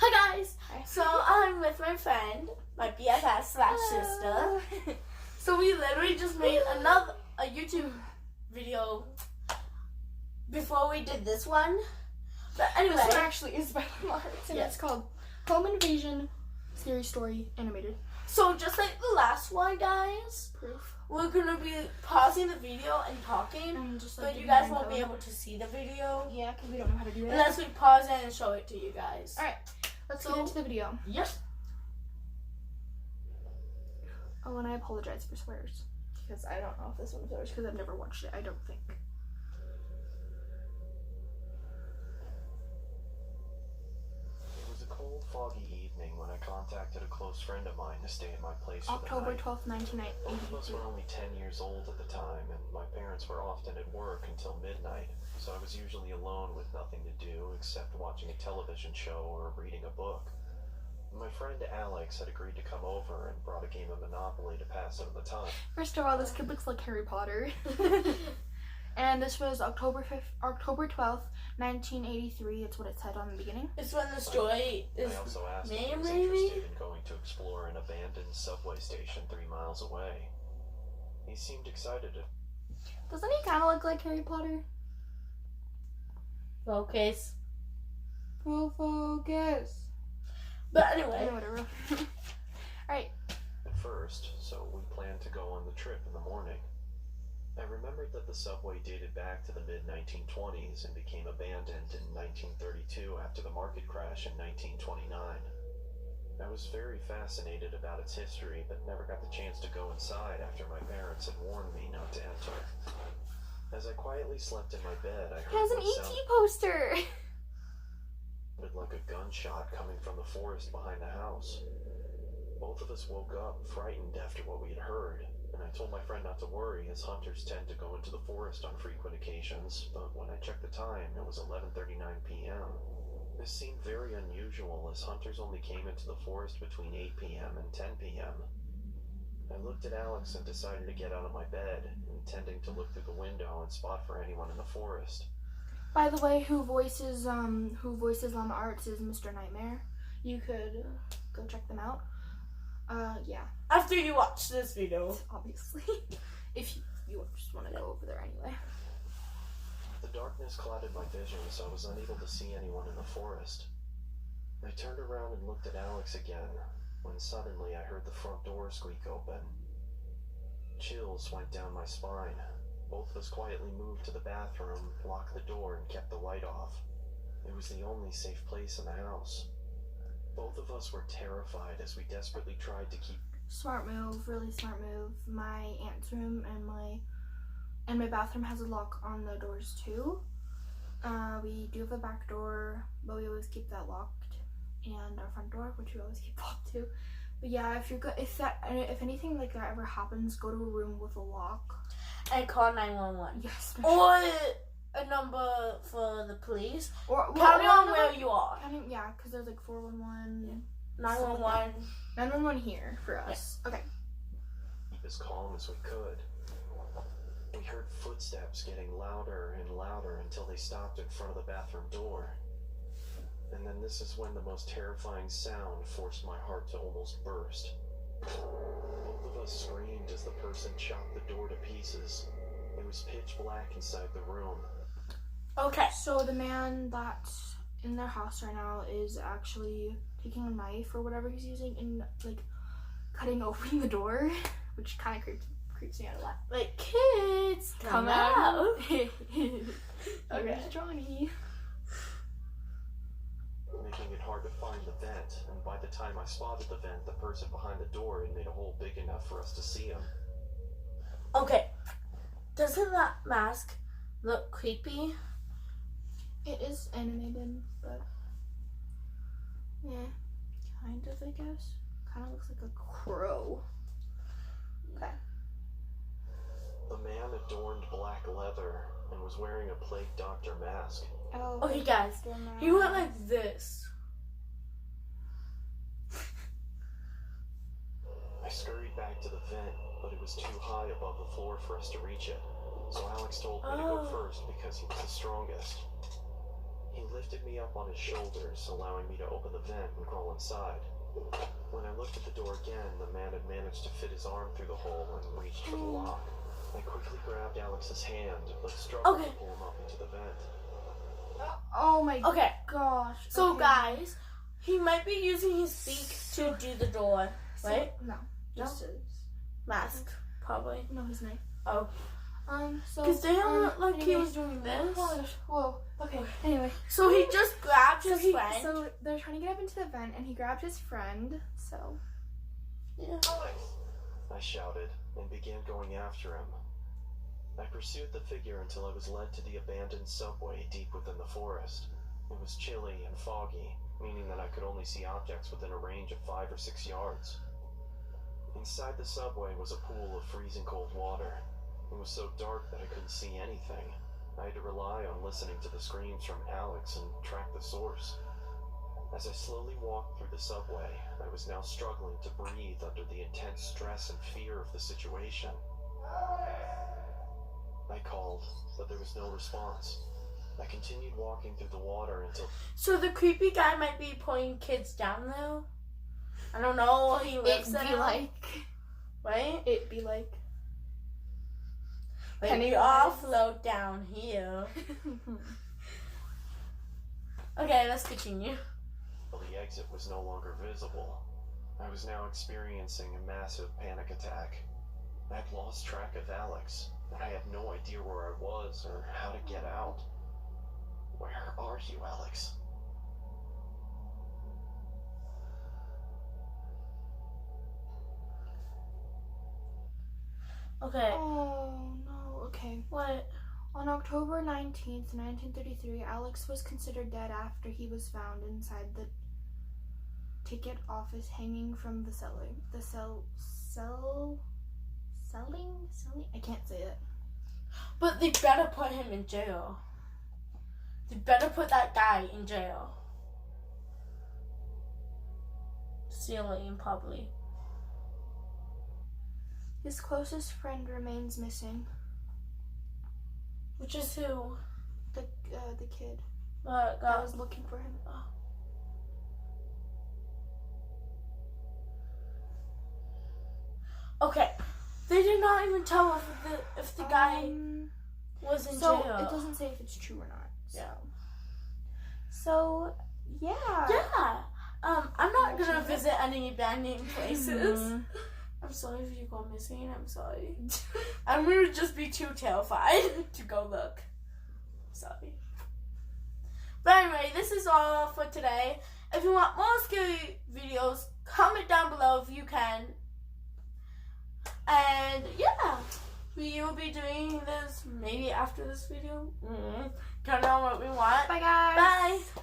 Hi guys! Hi. So I'm with my friend, my BFF slash sister. So we literally just made a YouTube video before we did this one. But anyway, This one actually is by Lamar Arts, and Yeah. it's called Home Invasion Scary Story Animated. so just like the last one, guys, Proof. we're gonna be pausing the video and talking, And just like but you giving guys your won't be info. able to see the video Yeah, because we don't know how to do that. unless we pause it and show it to you guys. Alright, let's So- get into the video. Yep. Oh, and I apologize for swears. Because I don't know if this one is yours, because I've never watched it, I don't think. It was a cold, foggy evening when I contacted a close friend of mine to stay at my place for October the night. 12th, Both of us 1982. were only 10 years old at the time, and my parents were often at work until midnight, so I was usually alone with nothing to do except watching a television show or reading a book. My friend Alex had agreed to come over and brought a game of Monopoly to pass some of the time. First of all, this kid looks like Harry Potter. And this was October 12th, 1983. It's what it said on the beginning. It's when the story is I also asked if he name, was maybe? interested in going to explore an abandoned subway station 3 miles away. He seemed excited to Doesn't he kind of look like Harry Potter? focus. Full focus. But Yeah, anyway, whatever. Alright. at first, so we planned to go on the trip in the morning. I remembered that the subway dated back to the mid-1920s and became abandoned in 1932 after the market crash in 1929. I was very fascinated about its history, but never got the chance to go inside after my parents had warned me not to enter. As I quietly slept in my bed, I It heard has an what E.T. sounded poster. like a gunshot coming from the forest behind the house. Both of us woke up frightened after what we had heard, and I told my friend not to worry, as hunters tend to go into the forest on frequent occasions, but when I checked the time, it was 11:39 p.m. This seemed very unusual, as hunters only came into the forest between 8 p.m. and 10 p.m. I looked at Alex and decided to get out of my bed, intending to look through the window and spot for anyone in the forest. By the way, who voices Llama Arts is Mr. Nightmare. You could go check them out. Yeah, after you watch this video, obviously. If you just want to go over there anyway. The darkness clouded my vision, so I was unable to see anyone in the forest. I turned around and looked at Alex again, when suddenly I heard the front door squeak open. Chills went down my spine. Both of us quietly moved to the bathroom, locked the door, and kept the light off. It was the only safe place in the house. Both of us were terrified as we desperately tried to keep Smart move, really smart move. My aunt's room and my bathroom has a lock on the doors too. We do have a back door, but we always keep that locked, and our front door, which we always keep locked too. But yeah, if anything like that ever happens, go to a room with a lock. and call 911. Yes. Or a number for the police. Or Counting on where you are. Yeah, because there's like 411, 911. 911 here for us. Okay. as calm as we could. We heard footsteps getting louder and louder until they stopped in front of the bathroom door. And then this is when the most terrifying sound forced my heart to almost burst. Both of us screamed as the person chopped the door to pieces. It was pitch black inside the room. Okay. So the man that's in their house right now is actually taking a knife or whatever he's using and like cutting open the door, which kind of creeps me out a lot. Like, kids, come out. Okay. Okay. Here's Johnny. Making it hard to find the vent, and by the time I spotted the vent, the person behind the door had made a hole big enough for us to see him. Okay. Doesn't that mask look creepy? It is animated, but yeah, kind of, I guess. Kind of looks like a crow. Okay. The man adorned black leather and was wearing a plague doctor mask. Oh, Okay, guys. He went like this. I scurried back to the vent, but it was too high above the floor for us to reach it. So Alex told me to go first because he was the strongest. He lifted me up on his shoulders, allowing me to open the vent and crawl inside. When I looked at the door again, the man had managed to fit his arm through the hole and reached for the lock. I quickly grabbed Alex's hand, but struggled to pull him up into the vent. Oh my Okay. gosh. So Okay. guys, he might be using his beak to do the door, right? No. Just his mask, probably. No, his knife. Oh. So. Because they don't look like he anyway. was doing this. Oh my gosh. Whoa. Okay. Anyway. So he just grabbed his friend. So they're trying to get up into the vent, and he grabbed his friend. So. Yeah. I shouted and began going after him. I pursued the figure until I was led to the abandoned subway deep within the forest. It was chilly and foggy, meaning that I could only see objects within a range of 5 or 6 yards. Inside the subway was a pool of freezing cold water. It was so dark that I couldn't see anything. I had to rely on listening to the screams from Alex and track the source. As I slowly walked through the subway, I was now struggling to breathe under the intense stress and fear of the situation. I called, but there was no response. I continued walking through the water until... So the creepy guy might be pulling kids down though? I don't know. He lives It'd be there. like. Right? It'd be like. Like we Pennywise. all float down here. Okay, let's continue. The exit was no longer visible. I was now experiencing a massive panic attack. I had lost track of Alex, and I had no idea where I was or how to get out. Where are you, Alex? Okay. Oh no. Okay. What? On October 19th, 1933, Alex was considered dead after he was found inside the ticket office hanging from the celling. Selling? I can't say it. But they better put him in jail. They better put that guy in jail. Stealing, probably. His closest friend remains missing. Which is who? The kid That that was looking for him. Okay. They did not even tell if the guy was in So jail. it doesn't say if it's true or not. Yeah. So yeah. Yeah. I'm not gonna visit any abandoned places. I'm sorry if you go missing. I'm sorry. I'm gonna just be too terrified to go look. Sorry. But anyway, this is all for today. If you want more scary videos, comment down below if you can. And yeah, we will be doing this maybe after this video. Don't know what we want. Bye guys. Bye.